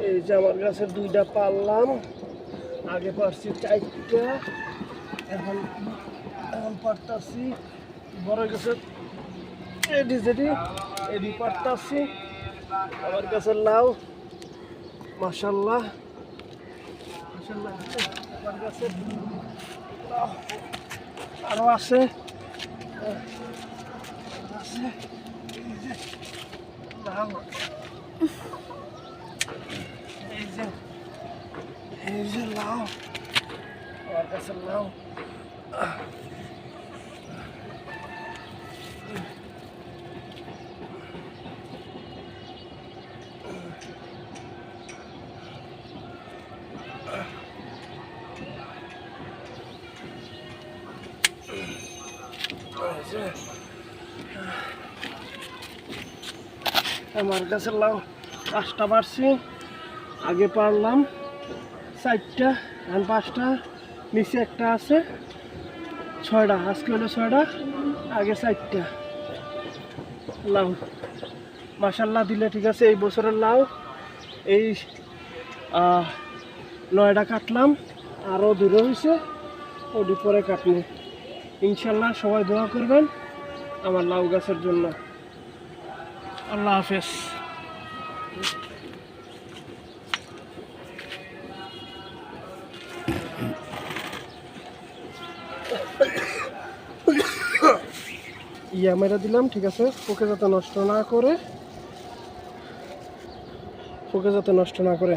এই যে আমার গাছের 2টা পারলাম, আগে পারছি 4টা, এখন পারতাছি বড় গাছের এডি পারতাছি। আমার গাছের লাউ মাশাআল্লাহ মাশাআল্লাহ, আমার গাছের লাউ আরো আছে। লাউ এই যে লাউ, আমার কাছে লাউ আমার কাছে লাউ 5টা পারছি, আগে পারলাম 4টা, এখন 5টা, নিচে একটা আছে 6টা, আজকে হলো 6টা, আগে 4টা লাউ মাশাআল্লাহ দিলে ঠিক আছে। এই বছরের লাউ এই 9টা কাটলাম, আরও দূরে হয়েছে, ওটি পরে কাটবো ইনশাল্লাহ। সবাই দোয়া করবেন আমার লাউ গাছের জন্য। আল্লাহ হাফেজ। মেরে দিলাম, ঠিক আছে, পোকে যাতে নষ্ট না করে।